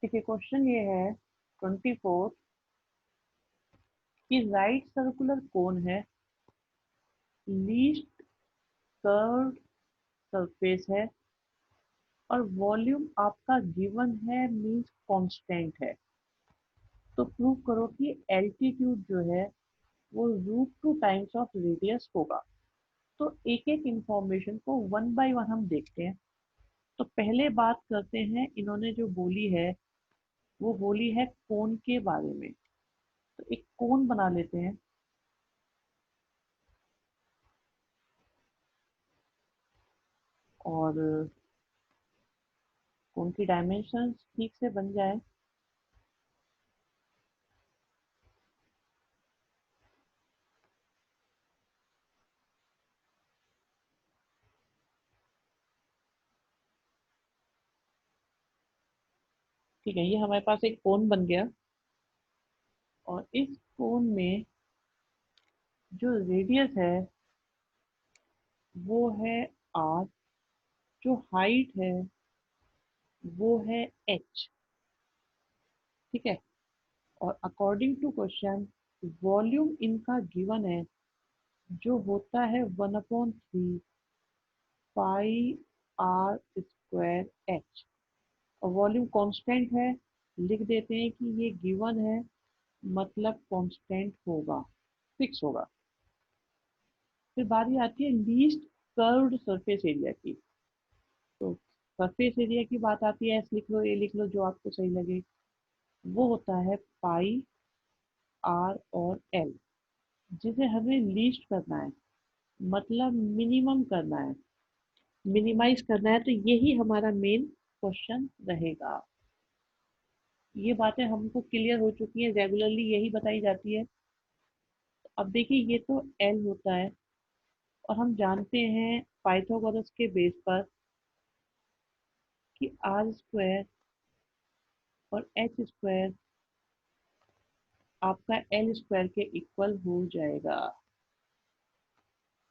ठीक है, क्वेश्चन ये है 24 कि राइट सर्कुलर कोन है, लीस्ट कर्व्ड सरफेस है और वॉल्यूम आपका गिवन है, मींस कांस्टेंट है। तो प्रूव करो कि एल्टीट्यूड जो है वो √2 टाइम्स ऑफ रेडियस होगा। तो एक एक इंफॉर्मेशन को वन बाय वन हम देखते हैं। तो पहले बात करते हैं, इन्होंने जो बोली है वो बोली है कोन के बारे में। तो एक कोन बना लेते हैं और कोन की डायमेंशन ठीक से बन जाए। ठीक है, ये हमारे पास एक कोन बन गया और इस कोन में जो रेडियस है वो है आर, जो हाइट है वो है एच। ठीक है, और अकॉर्डिंग टू क्वेश्चन वॉल्यूम इनका गिवन है जो होता है 1/3 पाई आर स्क्वायर एच। और वॉल्यूम कांस्टेंट है, लिख देते हैं कि ये गिवन है, मतलब कांस्टेंट होगा, फिक्स होगा। फिर बारी आती है लीस्ट कर्व्ड सरफेस एरिया की। तो सरफेस एरिया की बात आती है, एस लिख लो, ए लिख लो, जो आपको सही लगे। वो होता है पाई आर और एल, जिसे हमें लीस्ट करना है, मतलब मिनिमम करना है, मिनिमाइज करना है। तो यही हमारा मेन क्वेश्चन रहेगा। ये बातें हमको क्लियर हो चुकी हैं, रेगुलरली यही बताई जाती है। अब देखिए, ये तो एल होता है और हम जानते हैं पाइथागोरस के बेस पर कि आर स्क्वायर और एच स्क्वायर आपका एल स्क्वायर के इक्वल हो जाएगा।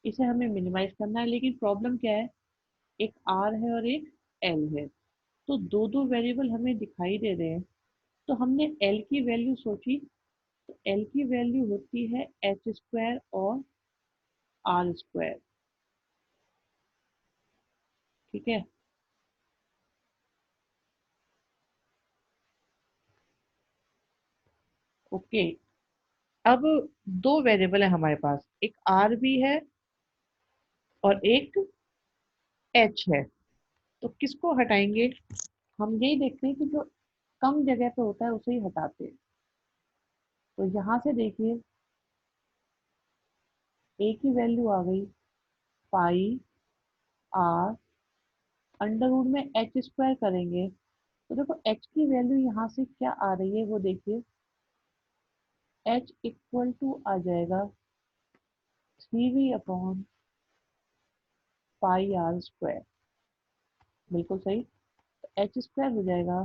इसे हमें मिनिमाइज करना है, लेकिन प्रॉब्लम क्या है, एक आर है और एक एल है। तो दो दो वेरिएबल हमें दिखाई दे रहे हैं। तो हमने एल की वैल्यू सोची, तो एल की वैल्यू होती है एच स्क्वायर और आर स्क्वायर। ठीक है, ओके। अब दो वेरिएबल है हमारे पास, एक आर भी है और एक एच है। तो किसको हटाएंगे? हम यही देखते हैं कि जो कम जगह पे होता है उसे ही हटाते हैं। तो यहाँ से देखिए, ए की वैल्यू आ गई पाई आर, अंडर रूट में एच स्क्वायर करेंगे। तो देखो एच की वैल्यू यहाँ से क्या आ रही है वो देखिए, एच इक्वल टू आ जाएगा 3v/पाई आर स्क्वायर। बिल्कुल सही। तो एच स्क्वायर हो जाएगा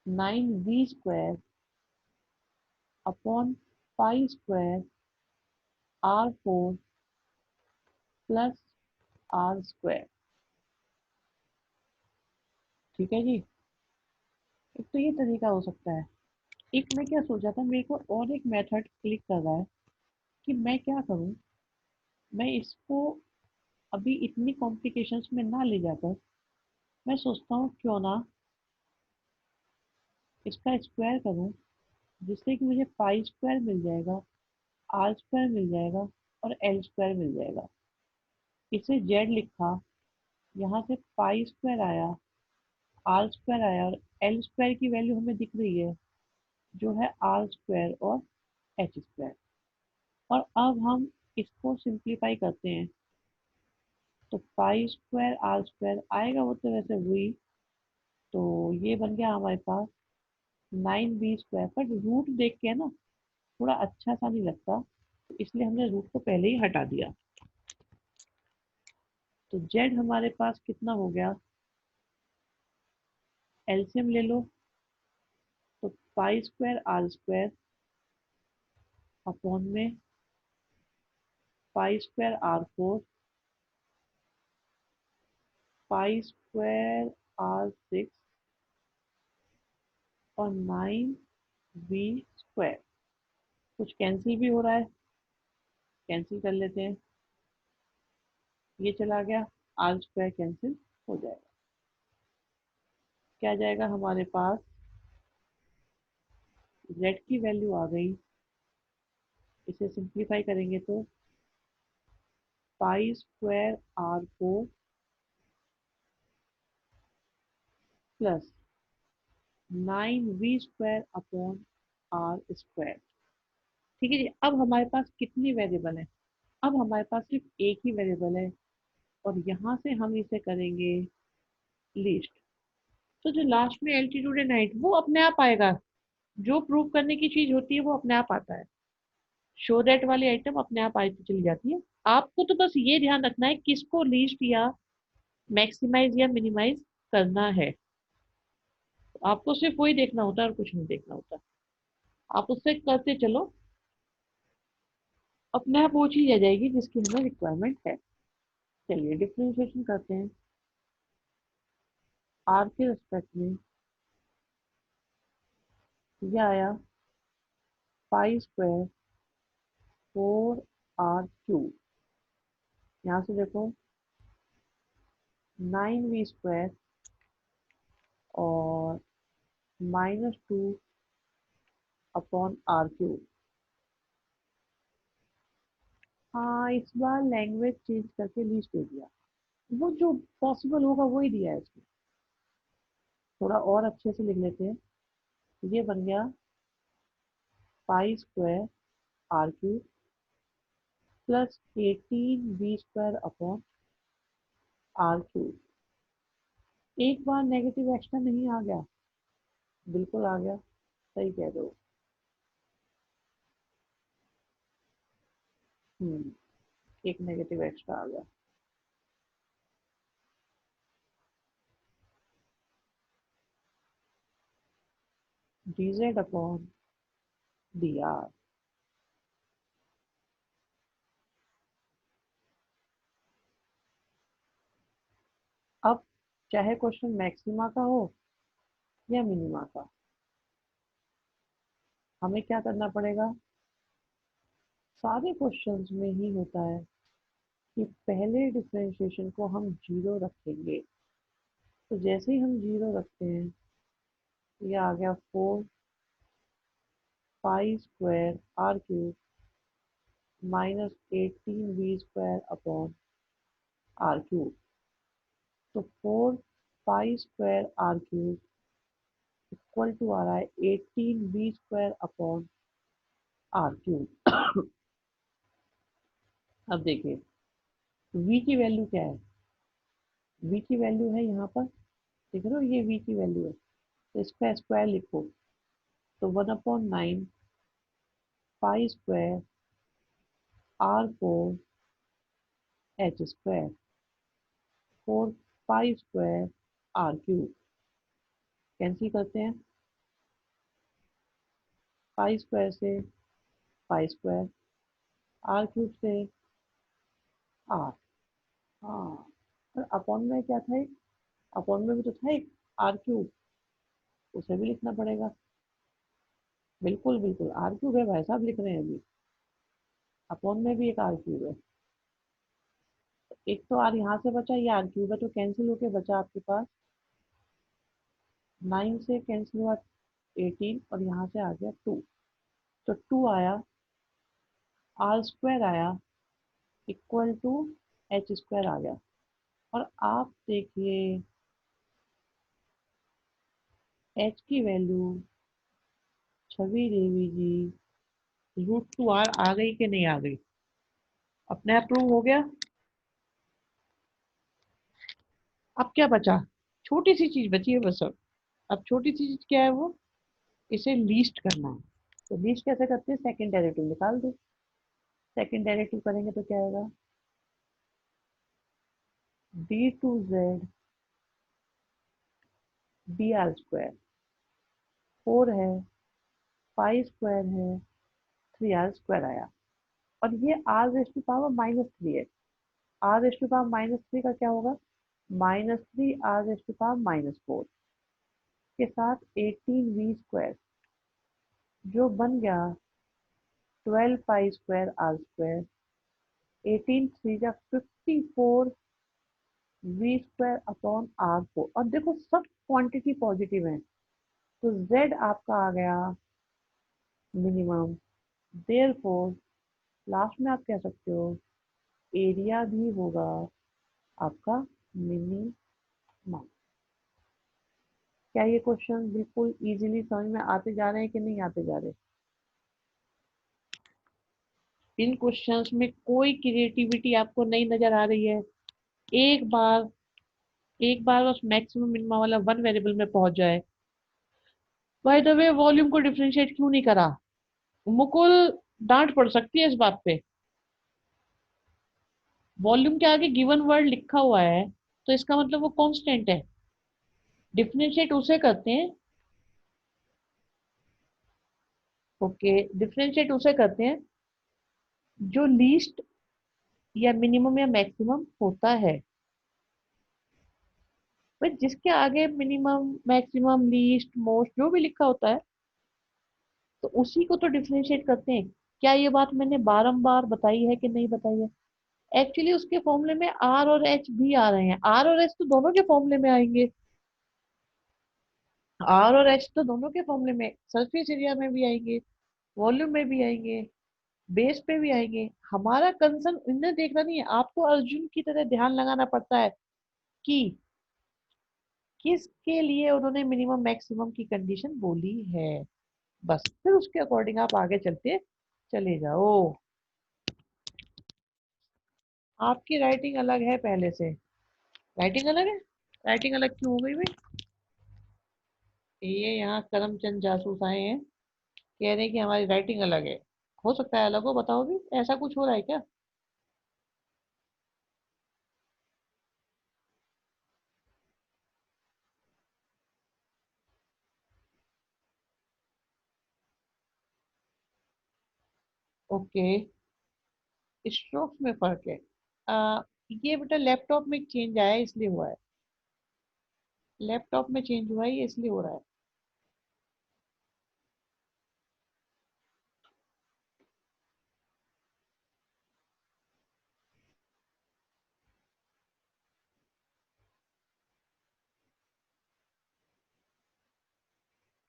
9v² upon pi square r4 plus R square. ठीक है जी। एक तो ये तरीका हो सकता है। एक मैं क्या सोचा था, मेरे को और एक मेथड क्लिक कर रहा है कि मैं क्या करूं, मैं इसको अभी इतनी कॉम्प्लिकेशंस में ना ले जाकर मैं सोचता हूँ क्यों ना इसका स्क्वायर करूं, जिससे कि मुझे पाई स्क्वायर मिल जाएगा, आर स्क्वायर मिल जाएगा और एल स्क्वायर मिल जाएगा। इसे जेड लिखा, यहाँ से पाई स्क्वायर आया, आर स्क्वायर आया और एल स्क्वायर की वैल्यू हमें दिख रही है जो है आर स्क्वायर और एच स्क्वायर। और अब हम इसको सिंप्लीफाई करते हैं, तो पाई स्क्वायर आर स्क्वायर आएगा, वो तो वैसे हुई। तो ये बन गया हमारे पास 9v²। पर रूट देख के ना थोड़ा अच्छा सा नहीं लगता, तो इसलिए हमने रूट को पहले ही हटा दिया। तो जेड हमारे पास कितना हो गया, एलसीएम ले लो। तो pi square R square upon में pi square r4 pi square r6 और 9v²। कुछ कैंसिल भी हो रहा है, कैंसिल कर लेते हैं। ये चला गया, r² कैंसिल हो जाएगा। क्या जाएगा हमारे पास, z की वैल्यू आ गई। इसे सिंप्लीफाई करेंगे तो π² r को प्लस 9v²/r²। ठीक है जी। अब हमारे पास कितनी वेरिएबल है, अब हमारे पास सिर्फ एक ही वेरिएबल है, और यहाँ से हम इसे करेंगे लिस्ट। तो जो लास्ट में एल्टीट्यूड एंड हाइट वो अपने आप आएगा, जो प्रूव करने की चीज होती है वो अपने आप आता है। शो दैट वाली आइटम अपने आप आई चली जाती है। आपको तो बस ये ध्यान रखना है किसको लिस्ट या मैक्सिमाइज या मिनिमाइज करना है। तो आपको सिर्फ वही देखना होता है और कुछ नहीं देखना होता। आप उससे करते चलो, अपने आप वो चीज आ जाएगी जिसकी हमें रिक्वायरमेंट है। चलिए डिफ्रेंशिएशन करते हैं। आर के रिस्पेक्ट में ये आया π²4r³ यहाँ से देखो 9v² और -2/r³। हाँ, इस बार लैंग्वेज चेंज करके लिस्ट दे दिया, वो जो पॉसिबल होगा वही दिया है इसमें। थोड़ा और अच्छे से लिख लेते हैं। ये बन गया π²r³ प्लस 18v²/r³। एक बार नेगेटिव एक्स्ट्रा नहीं आ गया, बिल्कुल आ गया, सही कह रहे हो। एक नेगेटिव एक्स्ट्रा आ गया। dz/dr। अब चाहे क्वेश्चन मैक्सिमा का हो या मिनिमा का, हमें क्या करना पड़ेगा, सारे क्वेश्चंस में ही होता है कि पहले डिफरेंशिएशन को हम जीरो रखेंगे। तो जैसे ही हम जीरो रखते हैं, ये आ गया 4π²r³ -18v²/r³। तो 4π²r³ इक्वल टू आ रहा है 18v²/r³। अब देखिए v की वैल्यू क्या है, v की वैल्यू है यहाँ पर, देख रहे हो ये v की वैल्यू है, तो इसका स्क्वायर लिखो तो 1/9 π²r⁴h², 4π²r³ कैंसिल करते हैं, π² से π², r³ से r। हाँ, और अपॉन में क्या था, एक अपॉन में भी तो था एक r³, उसे भी लिखना पड़ेगा। बिल्कुल बिल्कुल r³ है भाई साहब, लिख रहे हैं अभी। अपॉन में भी एक r³ है, एक तो r यहाँ से बचा, ये r³ है, तो कैंसिल होके बचा आपके पास 9 से कैंसिल हुआ 18, और यहाँ से आ गया 2। तो 2 आया, r² आया इक्वल टू h² आ गया। और आप देखिए h की वैल्यू छवि देवी जी √2r आ गई कि नहीं आ गई, अपने आप प्रूव हो गया। अब क्या बचा, छोटी सी चीज बची है बस। अब छोटी सी चीज क्या है, वो इसे लीस्ट करना है। तो लीस्ट कैसे करते हैं, सेकंड डेरिवेटिव निकाल दो। सेकंड डेरिवेटिव करेंगे तो क्या आएगा, d2z dr², 4 है, π² है, 3r² आया। और ये r⁻³ है, r⁻³ का क्या होगा, -3 r⁻⁴। के साथ 18v², जो बन गया 12π² r²। 18 3 जा 54 v² अपॉन r4। और देखो सब क्वांटिटी पॉजिटिव है, तो z आपका आ गया मिनिमम। देयरफॉर लास्ट में आप कह सकते हो एरिया भी होगा आपका मिनिमम। क्या ये क्वेश्चन बिल्कुल इजीली समझ में आते जा रहे हैं कि नहीं आते जा रहे? इन क्वेश्चंस में कोई क्रिएटिविटी आपको नहीं नजर आ रही है? एक बार एक बार बस मैक्सिमम मिनिमम वाला वन वेरिएबल में पहुंच जाए। बाय द वे वॉल्यूम को डिफरेंशिएट क्यों नहीं करा? मुकुल डांट पड़ सकती है इस बात पे। वॉल्यूम के आगे गिवन वर्ड लिखा हुआ है तो इसका मतलब वो कांस्टेंट है। डिफरेंशिएट उसे करते हैं, ओके, डिफरेंशिएट उसे करते हैं जो लीस्ट या मिनिमम या मैक्सिमम होता है। भाई जिसके आगे मिनिमम मैक्सिमम लीस्ट मोस्ट जो भी लिखा होता है तो उसी को तो डिफरेंशिएट करते हैं। क्या ये बात मैंने बारंबार बताई है कि नहीं बताई है? एक्चुअली उसके फॉर्मूले में आर और एच भी आ रहे हैं। आर और एच तो दोनों के फॉर्मूले में आएंगे। आर और एच तो दोनों के फॉर्मूले में, सरफेस एरिया में भी आएंगे, वॉल्यूम में भी आएंगे, बेस पे भी आएंगे। हमारा कंसर्न इन्हें देखना नहीं है, आपको अर्जुन की तरह ध्यान लगाना पड़ता है कि किसके लिए उन्होंने मिनिमम मैक्सिमम की कंडीशन बोली है। बस फिर उसके अकॉर्डिंग आप आगे चलते चले जाओ। आपकी राइटिंग अलग है पहले से। राइटिंग अलग है? राइटिंग अलग क्यों हो गई भाई? ये यहाँ करमचंद जासूस आए हैं, कह रहे हैं कि हमारी राइटिंग अलग है। हो सकता है अलग हो, बताओ भी ऐसा कुछ हो रहा है क्या? ओके, स्ट्रोक्स में फर्क है। ये बेटा लैपटॉप में चेंज आया है इसलिए हुआ है। लैपटॉप में चेंज हुआ है ये इसलिए हो रहा है।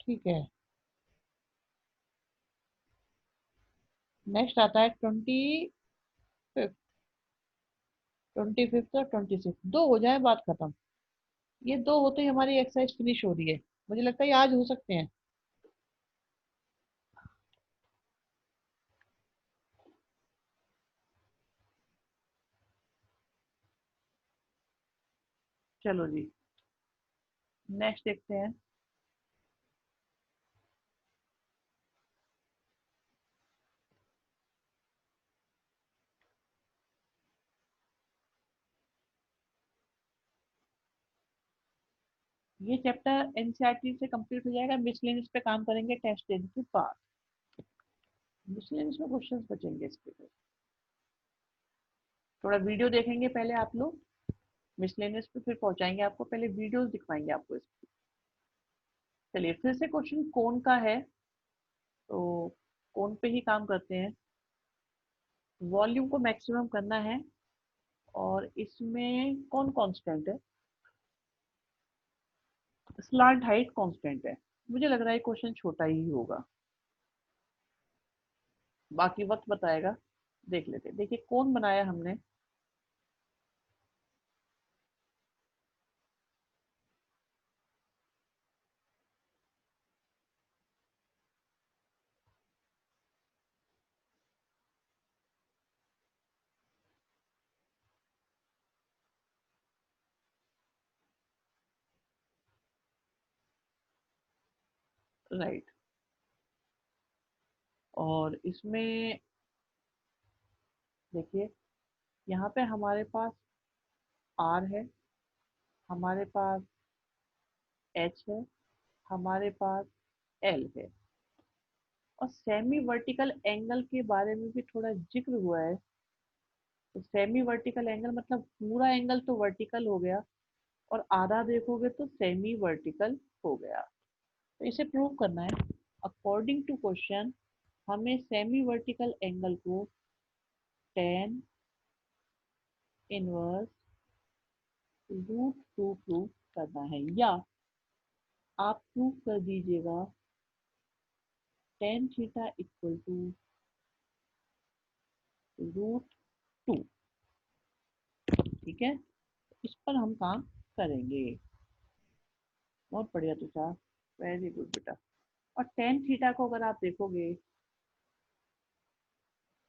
ठीक है, नेक्स्ट आता है 25। 25 और 26, दो हो जाए बात खत्म। ये दो होते ही हमारी एक्सरसाइज फिनिश हो रही है। मुझे लगता है ये आज हो सकते हैं। चलो जी, नेक्स्ट देखते हैं। ये चैप्टर एनसीईआरटी से कंप्लीट हो जाएगा, मिसलेनियस पे काम करेंगे टेस्ट देने के बाद। मिसलेनियस में क्वेश्चंस बचेंगे इसके लिए। थोड़ा वीडियो देखेंगे पहले आप लोग, मिसलेनियस पे फिर पहुंचाएंगे आपको, पहले वीडियोस दिखवाएंगे आपको इसकी। चलिए फिर से क्वेश्चन कौन का है, तो कौन पे ही काम करते हैं। वॉल्यूम को मैक्सिमम करना है और इसमें कौन कांस्टेंट है? स्लांट हाइट कांस्टेंट है। मुझे लग रहा है क्वेश्चन छोटा ही होगा, बाकी वक्त बताएगा। देख लेते हैं। देखिए कौन बनाया हमने। राइट, और इसमें देखिए यहाँ पे हमारे पास आर है, हमारे पास एच है, हमारे पास एल है। और सेमी वर्टिकल एंगल के बारे में भी थोड़ा जिक्र हुआ है। तो सेमी वर्टिकल एंगल मतलब पूरा एंगल तो वर्टिकल हो गया और आधा देखोगे तो सेमी वर्टिकल हो गया। तो इसे प्रूव करना है। अकॉर्डिंग टू क्वेश्चन हमें सेमी वर्टिकल एंगल को टेन इनवर्स √2 प्रूव करना है, या आप प्रूव कर दीजिएगा टेन थीटा इक्वल टू √2। ठीक है, इस पर हम काम करेंगे। बहुत बढ़िया तुषार, वेरी गुड बेटा। और टेन थीटा को अगर आप देखोगे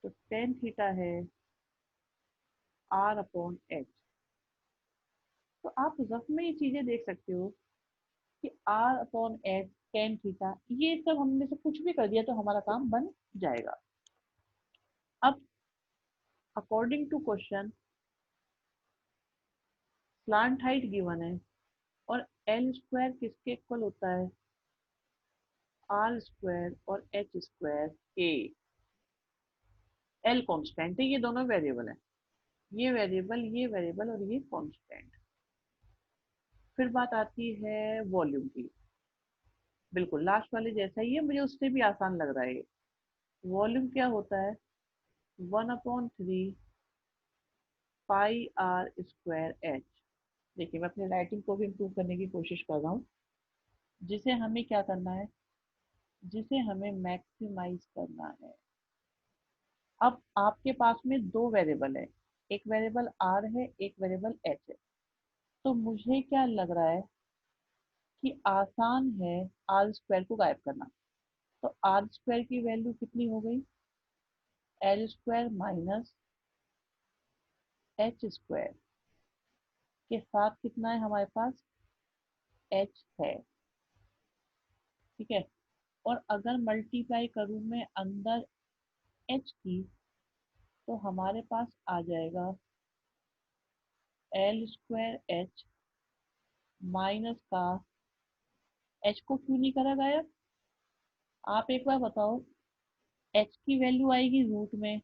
तो टेन थीटा है R/H। तो आप रफ में ये चीजें देख सकते हो कि R/H टेन थीटा, ये सब हमने से कुछ भी कर दिया तो हमारा काम बन जाएगा। अब according to question slant height given है और एल स्क्वायर किसके इक्वल होता है, आर स्क्वायर और H square A. L constant है, ये दोनों वेरिएबल है, ये वेरिएबल, ये वेरिएबल और ये कांस्टेंट। फिर बात आती है वॉल्यूम की, बिल्कुल लास्ट वाले जैसा ही है, मुझे उससे भी आसान लग रहा है। वॉल्यूम क्या होता है, 1/3 पाई आर स्क्वायर एच। देखिए मैं अपनी राइटिंग को भी इम्प्रूव करने की कोशिश कर रहा हूँ, जिसे हमें क्या करना है, जिसे हमें मैक्सिमाइज करना है। अब आपके पास में दो वेरिएबल है, एक वेरिएबल आर है, एक वेरिएबल एच है। तो मुझे क्या लग रहा है कि आसान है आर स्क्वायर को गायब करना। तो आर स्क्वायर की वैल्यू कितनी हो गई, L square minus H square के साथ कितना है हमारे पास, एच है। ठीक है, और अगर मल्टीप्लाई करूं मैं अंदर एच की, तो हमारे पास आ जाएगा एल स्क्वायर एच माइनस का, एच को क्यों नहीं करा गायब, आप एक बार बताओ। एच की वैल्यू आएगी रूट में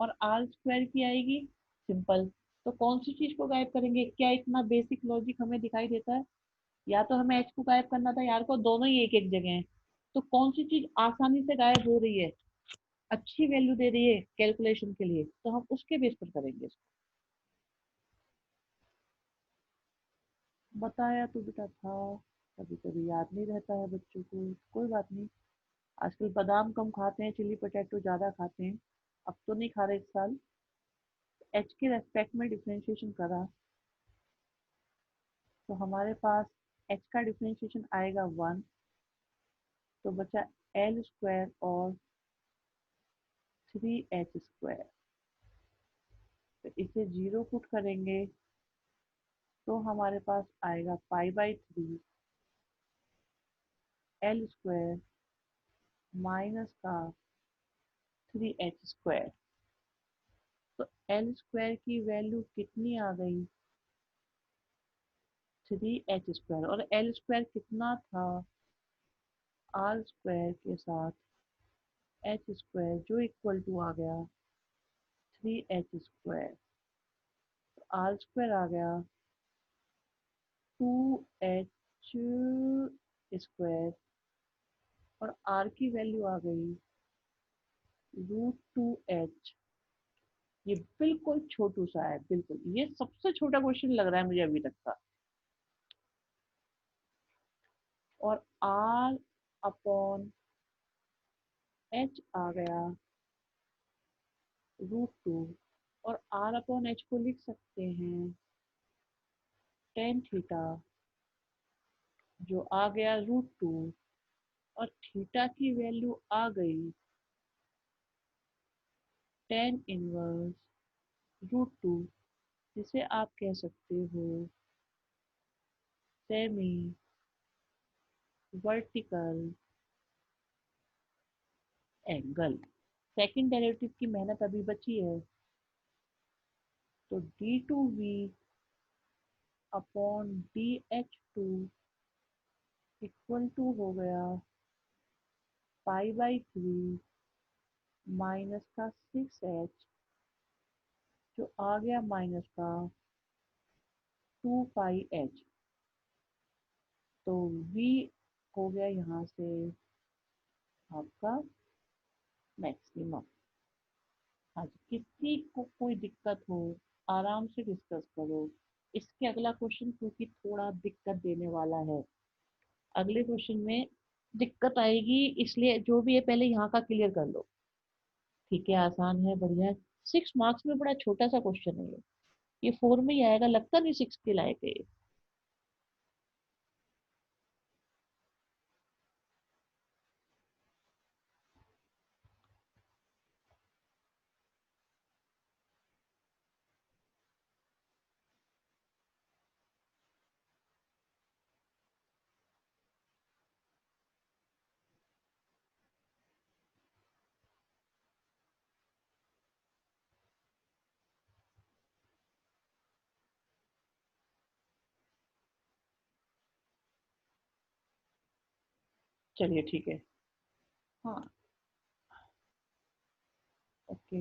और आर स्क्वायर की आएगी सिंपल। तो कौन सी चीज को गायब करेंगे, क्या इतना बेसिक लॉजिक हमें दिखाई देता है। या तो हमें एच को गायब करना था, यार को दोनों ही एक एक जगह है। तो कौन सी चीज आसानी से गायब हो रही है, अच्छी वैल्यू दे रही है कैलकुलेशन के लिए, तो हम उसके बेस पर करेंगे इसको। बताया तो बेटा था, कभी कभी याद नहीं रहता है बच्चों को, कोई बात नहीं। आजकल बादाम कम खाते हैं, चिली पोटैटो ज्यादा खाते हैं। अब तो नहीं खा रहे इस साल। एच के रेस्पेक्ट में डिफरेंशिएशन करा तो हमारे पास एच का डिफरेंशिएशन आएगा 1। तो बचा एल स्क्वायर और 3h स्क्वायर। तो इसे जीरो पुट करेंगे तो हमारे पास आएगा पाई/3 एल स्क्वायर माइनस का 3h स्क्वायर। तो एल स्क्वायर की वैल्यू कितनी आ गई, 3h स्क्वायर, और एल स्क्वायर कितना था, आर स्क्वायर के साथ एच स्क्वायर, जो इक्वल टू आ गया 3h स्क्वायर। तो आर स्क्वायर आ गया 2h स्क्वायर और आर की वैल्यू आ गई √2h। ये बिल्कुल छोटू सा है, बिल्कुल ये सबसे छोटा क्वेश्चन लग रहा है मुझे अभी तक का। और R/H आ गया √2, और R/H को लिख सकते हैं टेन थीटा, जो आ गया √2, और थीटा की वैल्यू आ गई टेन इनवर्स √2, जिसे आप कह सकते हो semi vertical angle. Second derivative की मेहनत अभी बची है, तो d2v upon dh2 equal to हो गया पाई/3 माइनस का 6h, जो आ गया माइनस का 2 पाई एच। तो v हो गया यहाँ से आपका मैक्सिमम। हाँ जी, किसी को कोई दिक्कत हो आराम से डिस्कस करो। इसके अगला क्वेश्चन क्योंकि थोड़ा दिक्कत देने वाला है, अगले क्वेश्चन में दिक्कत आएगी, इसलिए जो भी है पहले यहाँ का क्लियर कर लो। ठीक है, आसान है, बढ़िया है। 6 मार्क्स में बड़ा छोटा सा क्वेश्चन है ये 4 में ही आएगा, लगता नहीं 6 के लायक है ये। चलिए ठीक है। हाँ। ओके,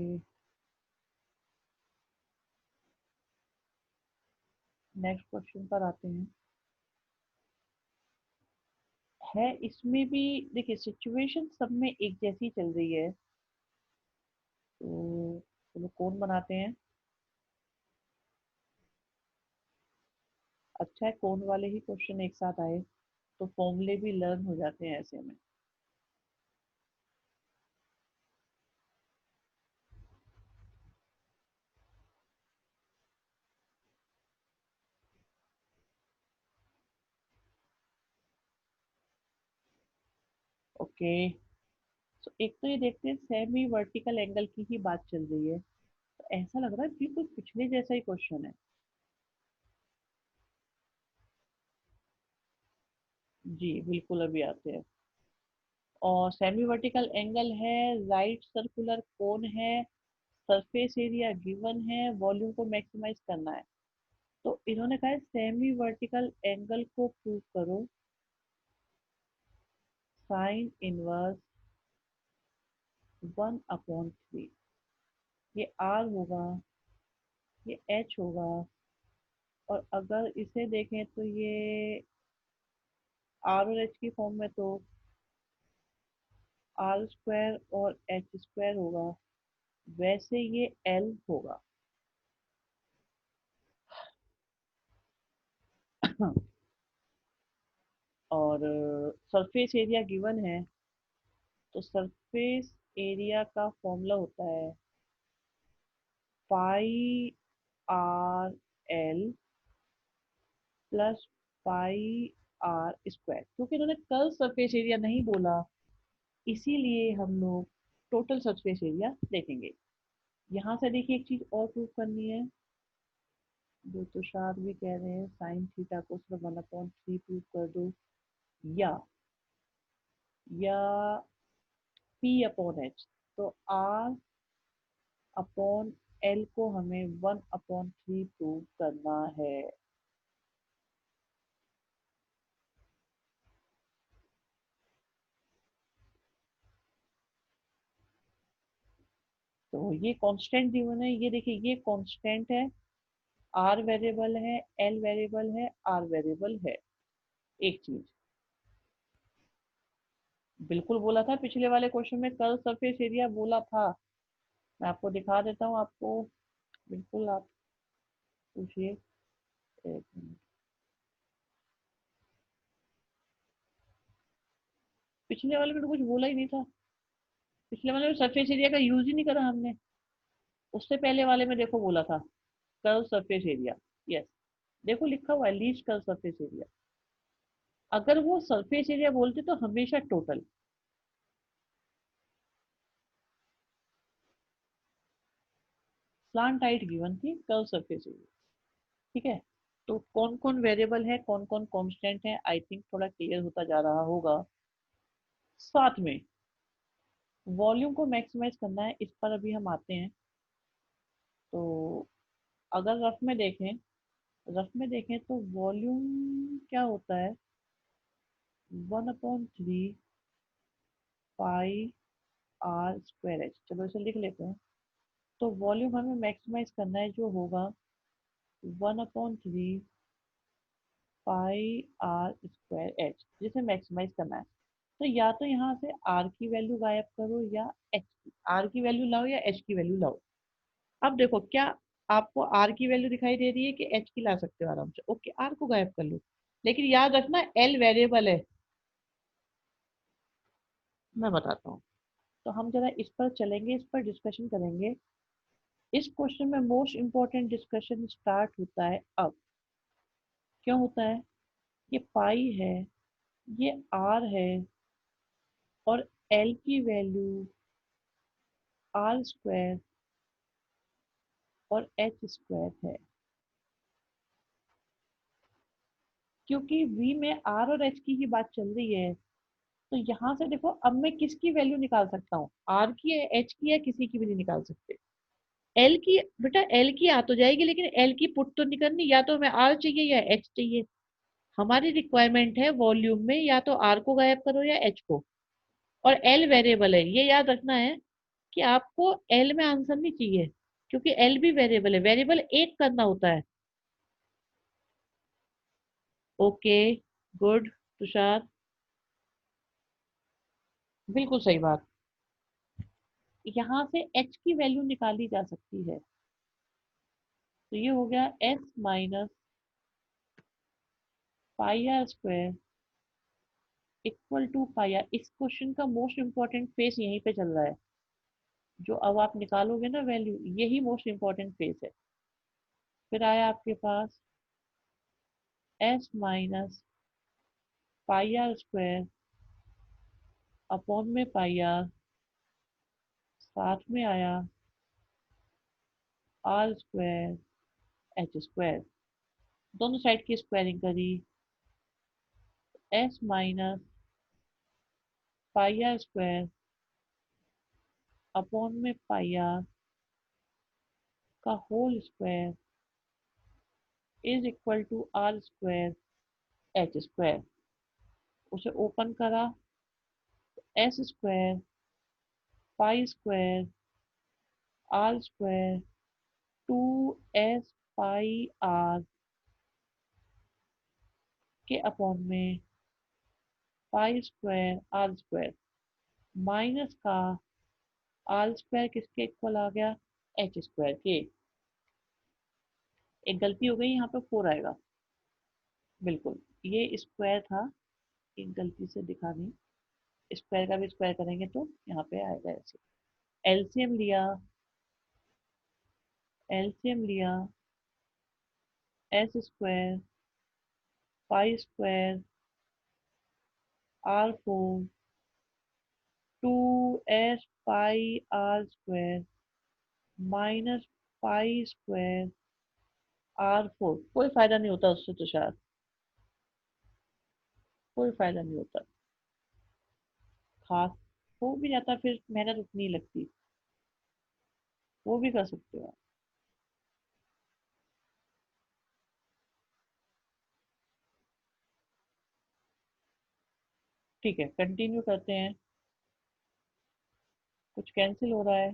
नेक्स्ट क्वेश्चन पर आते हैं। है इसमें भी, देखिए सिचुएशन सब में एक जैसी चल रही है, तो चलो कौन बनाते हैं। अच्छा है कौन वाले ही क्वेश्चन एक साथ आए, तो फॉर्मूले भी लर्न हो जाते हैं ऐसे में। ओके, तो एक तो ये देखते हैं सेमी वर्टिकल एंगल की ही बात चल रही है, तो ऐसा लग रहा है बिल्कुल पिछले जैसा ही क्वेश्चन है। जी बिल्कुल, अभी आते हैं। और सेमी वर्टिकल एंगल है, राइट सर्कुलर कोन है, सरफेस एरिया गिवन है, वॉल्यूम को मैक्सिमाइज करना है। तो इन्होंने कहा है सेमी वर्टिकल एंगल को प्रूव करो, साइन इनवर्स 1/3। ये आर होगा, ये एच होगा, और अगर इसे देखें तो ये आर और एच की फॉर्म में तो आर स्क्वायर और एच स्क्वायर होगा, वैसे ये एल होगा। और सरफेस एरिया गिवन है, तो सरफेस एरिया का फॉर्मूला होता है pi are l plus pi are square. क्योंकि इन्होंने कर्व सरफेस एरिया नहीं बोला, इसीलिए हम लोग टोटल सरफेस एरिया देखेंगे। यहाँ से देखिए एक चीज और प्रूव करनी है, जो तुषार भी कह रहे हैं साइन थीटा को सिर्फ 1/3 प्रूव कर दो, या पी अपॉन एच। तो आर अपॉन एल को हमें 1/3 प्रूव करना है। तो ये कांस्टेंट गिवन है, ये देखिए ये कांस्टेंट है, आर वेरिएबल है, एल वेरिएबल है, आर वेरिएबल है। एक चीज बिल्कुल बोला था पिछले वाले क्वेश्चन में, कर्व सरफेस एरिया बोला था। मैं आपको दिखा देता हूँ आपको, बिल्कुल आप पूछिए। एक मिनट। पिछले वाले में तो कुछ बोला ही नहीं था, पिछले वाले में सरफेस एरिया का यूज ही नहीं करा हमने। उससे पहले वाले में देखो बोला था कर्व सरफेस एरिया। यस, देखो लिखा हुआ है लीस्ट कर्व सरफेस एरिया। अगर वो सरफेस एरिया बोलते तो हमेशा टोटल। स्लांट हाइट गिवन थी, कर्व सरफेस एरिया। ठीक है, तो कौन कौन वेरिएबल है, कौन कौन कांस्टेंट है, आई थिंक थोड़ा क्लियर होता जा रहा होगा। साथ में वॉल्यूम को मैक्सिमाइज करना है, इस पर अभी हम आते हैं। तो अगर रफ में देखें तो वॉल्यूम क्या होता है, 1/3 पाई आर स्क्वायर एच। चलो इसे लिख लेते हैं। तो वॉल्यूम हमें मैक्सिमाइज करना है, जो होगा 1/3 पाई आर स्क्वायर एच, जिसे मैक्सिमाइज करना है। तो या तो यहाँ से आर की वैल्यू गायब करो या एच की, आर की वैल्यू लाओ या एच की वैल्यू लाओ। अब देखो क्या आपको आर की वैल्यू दिखाई दे रही है कि एच की ला सकते हो आराम से। ओके, आर को गायब कर लो, लेकिन याद रखना एल वेरिएबल है। मैं बताता हूँ। तो हम जरा इस पर चलेंगे, इस पर डिस्कशन करेंगे। इस क्वेश्चन में मोस्ट इंपॉर्टेंट डिस्कशन स्टार्ट होता है अब। क्यों होता है? ये पाई है, ये आर है, और एल की वैल्यू आर स्क्वायर और एच स्क्वायर है। क्योंकि वी में आर और एच की ही बात चल रही है, तो यहाँ से देखो अब मैं किसकी वैल्यू निकाल सकता हूँ, आर की है, एच की है, किसी की भी नहीं निकाल सकते। एल की, बेटा एल की आ तो जाएगी, लेकिन एल की पुट तो नहीं करनी, या तो हमें आर चाहिए या एच चाहिए। हमारी रिक्वायरमेंट है वॉल्यूम में या तो आर को गायब करो या एच को। और एल वेरिएबल है, ये याद रखना है कि आपको एल में आंसर नहीं चाहिए, क्योंकि एल भी वेरिएबल है, वेरिएबल एक करना होता है। ओके, गुड तुषार, बिल्कुल सही बात। यहाँ से एच की वैल्यू निकाली जा सकती है। तो ये हो गया S minus pi are square equal to pi R. इस क्वेश्चन का मोस्ट इंपॉर्टेंट फेस यहीं पे चल रहा है। जो अब आप निकालोगे ना वैल्यू, यही मोस्ट इंपॉर्टेंट फेस है। फिर आया आपके पास S minus pi are square upon में पाई आर, साथ में आया आर स्क्वायर एच स्क्वायर। दोनों साइड की स्क्वायरिंग करी। S minus pi are square upon में पाई आर का whole square is equal to R square H square. उसे ओपन करा, S square pi square R square two S pi R के upon में pi square R square minus का R square किसके equal आ गया, H square के। एक गलती हो गई, यहाँ पे फोर आएगा। बिल्कुल, ये स्क्वायर था, एक गलती से दिखा नहीं। स्क्वायर का भी स्क्वायर करेंगे तो यहाँ पे आएगा ऐसे। एलसीएम लिया, एलसीएम लिया, S square pi square R four two S pi are square minus pi square R four. कोई फायदा नहीं होता उससे तुषार, कोई फायदा नहीं होता। खास हो भी जाता फिर मेहनत उतनी ही लगती। वो भी कर सकते हो आप। ठीक है, कंटिन्यू करते हैं। कुछ कैंसिल हो रहा है?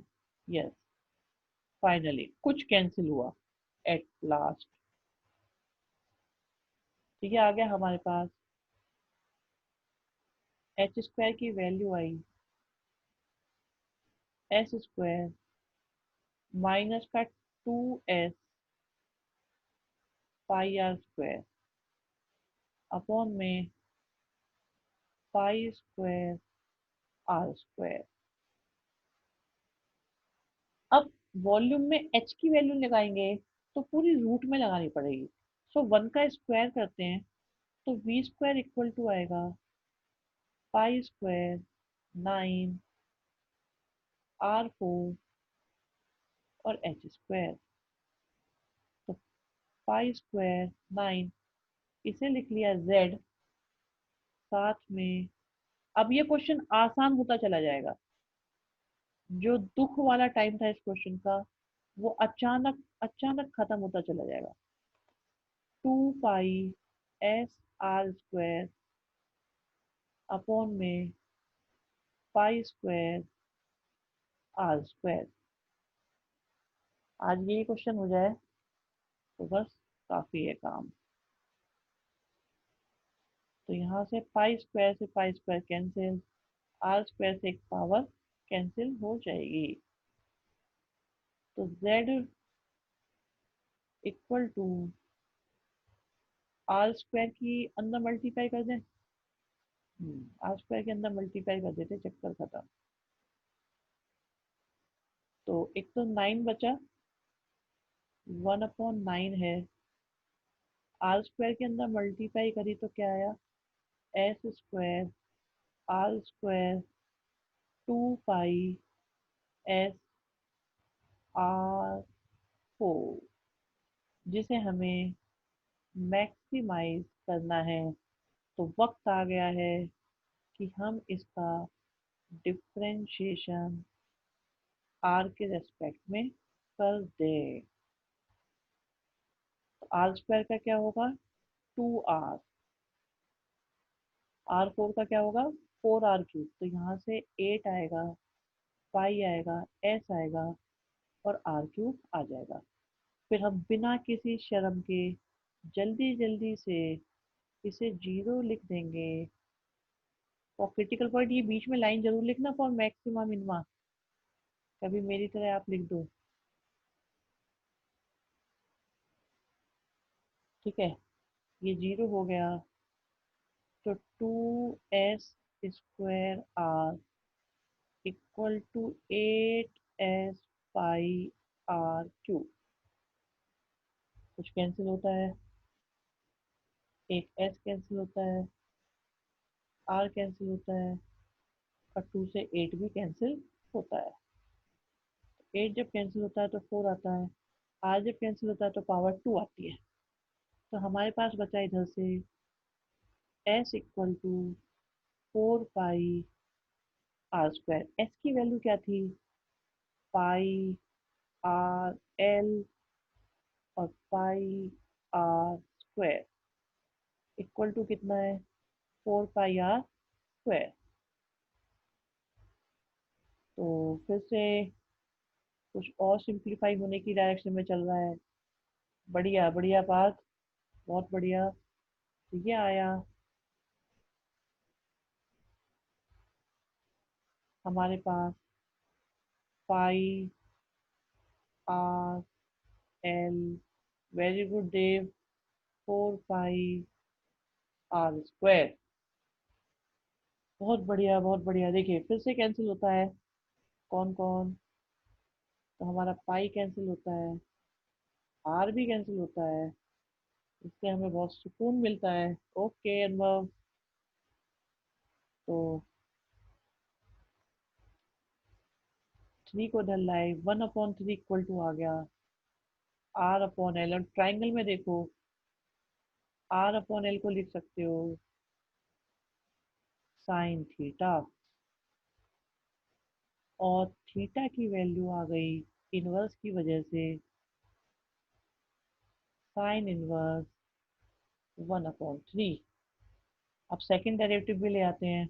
यस, फाइनली कुछ कैंसिल हुआ एट लास्ट। ठीक है, आ गया हमारे पास एच स्क्वायर की वैल्यू आई एस स्क्वायर माइनस का two S pi are square upon में पाई स्क्वायर आर स्क्वायर। अब वॉल्यूम में एच की वैल्यू लगाएंगे तो पूरी रूट में लगानी पड़ेगी। सो वन का स्क्वायर करते हैं, तो वी स्क्वायर इक्वल टू आएगा pi square nine R four और एच स्क्वायर। तो पाई स्क्वायर नाइन, इसे लिख लिया जेड साथ में। अब ये क्वेश्चन आसान होता चला जाएगा। जो दुख वाला टाइम था इस क्वेश्चन का, वो अचानक अचानक खत्म होता चला जाएगा। Two pi S R square upon में पाई स्क्वायर आर स्क्वायर। आज ये क्वेश्चन हो जाए तो बस काफी है काम। तो यहाँ से पाई स्क्वायर से pi square cancel, R square से एक पावर कैंसिल हो जाएगी। तो z equal to R square की अंदर मल्टीप्लाई कर दें। आर स्क्वायर के अंदर मल्टीप्लाई कर देते, चक्कर खत्म। तो एक तो 9 बचा, 1/9 है। आर स्क्वायर के अंदर मल्टीप्लाई करी तो क्या आया, S square R square 2 pi S R 4, जिसे हमें मैक्सिमाइज करना है। तो वक्त आ गया है कि हम इसका डिफरेंशिएशन आर के रेस्पेक्ट में कर दें। तो आर स्क्वायर का क्या होगा, 2r, आर फोर का क्या होगा, 4r3। तो यहाँ से 8 आएगा, पाई आएगा, एस आएगा और r³ आ जाएगा। फिर हम बिना किसी शर्म के जल्दी जल्दी से इसे 0 लिख देंगे। और क्रिटिकल पॉइंट ये बीच में लाइन जरूर लिखना, फॉर मैक्सिमा मिनिमा, कभी मेरी तरह आप लिख दो, ठीक है। ये 0 हो गया, तो 2s² equal to 8s πr³। कुछ कैंसिल होता है, एक s कैंसिल होता है, r कैंसिल होता है और 2 से 8 भी कैंसिल होता है। 8 जब कैंसिल होता है तो 4 आता है, r जब कैंसिल होता है तो पावर 2 आती है। तो हमारे पास बचा इधर से s equal to 4 pi r²। s की वैल्यू क्या थी, पाई आर एल और pi are square equal to कितना है, 4 पाई r²। तो फिर से कुछ और सिंप्लीफाई होने की डायरेक्शन में चल रहा है। बढ़िया बढ़िया बात, बहुत बढ़िया। तो ये आया हमारे पास पाई आर एल, वेरी गुड देव, 4 पाई r²। बहुत बढ़िया बहुत बढ़िया। देखिए फिर से कैंसिल होता है, कौन कौन, तो हमारा पाई कैंसिल होता है, आर भी कैंसिल होता है, इससे हमें बहुत सुकून मिलता है। ओके अनुभव। तो 3 को इधर लाए, 1/3 इक्वल टू आ गया r/l। और ट्राइंगल में देखो, r/l को लिख सकते हो साइन थीटा, और थीटा की वैल्यू आ गई इनवर्स की वजह से साइन इनवर्स 1/3। अब सेकंड डेरिवेटिव भी ले आते हैं,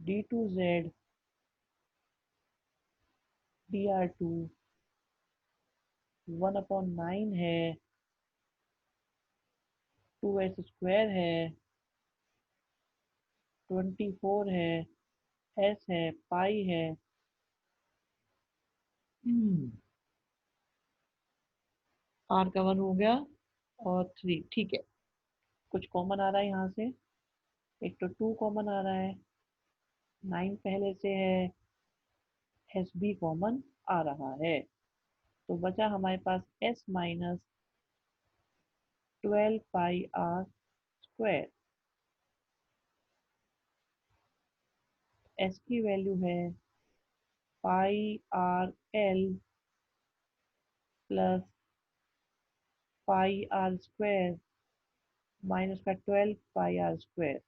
d2z dr2 1/9 है, 2s² है, 24 है, s है, पाई है। r का 1 हो गया और 3, ठीक है। कुछ कॉमन आ रहा है यहाँ से, एक तो 2 कॉमन आ रहा है, 9 पहले से है, एस भी कॉमन आ रहा है। तो बचा हमारे पास s माइनस 12 पाई r²। s की वैल्यू है पाई r l plus pi r² minus का 12 पाई r²।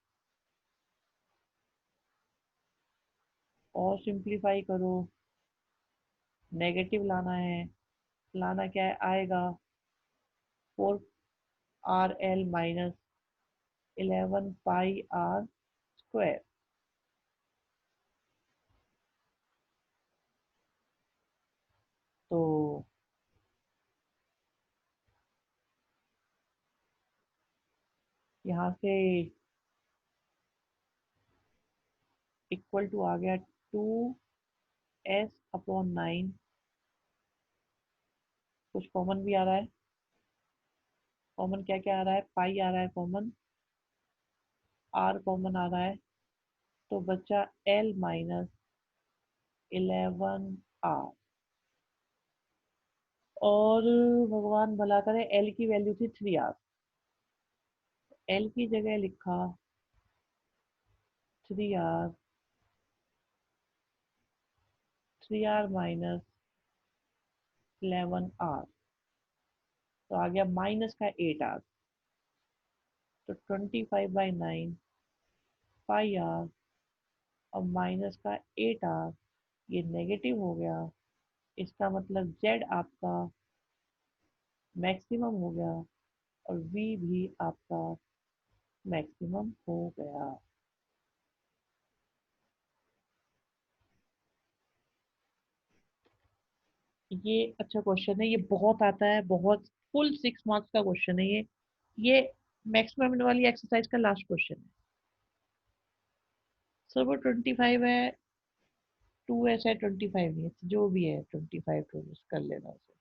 और सिंप्लीफाई करो, नेगेटिव लाना है, लाना क्या है, आएगा 4r l माइनस 11 पाई r²। तो यहाँ से इक्वल टू आ गया 2s/9। कुछ कॉमन भी आ रहा है। कॉमन क्या क्या आ रहा है? पाई आ रहा है कॉमन, आर कॉमन आ रहा है, तो बचा L-11R। और भगवान भला करे, एल की वैल्यू थी 3R। एल की जगह लिखा 3R, 3R माइनस 11R, तो आ गया माइनस का 8R। तो 25/9 5R और माइनस का 8R, ये नेगेटिव हो गया। इसका मतलब Z आपका मैक्सिमम हो गया और V भी आपका मैक्सिमम हो गया। ये अच्छा क्वेश्चन है, ये बहुत आता है, बहुत फुल 6 मार्क्स का क्वेश्चन है ये मैक्सिमम वाली एक्सरसाइज का लास्ट क्वेश्चन है। सर वो 25 है, 2s है, 25 नहीं है, जो भी है 25 तो कर लेना उसे।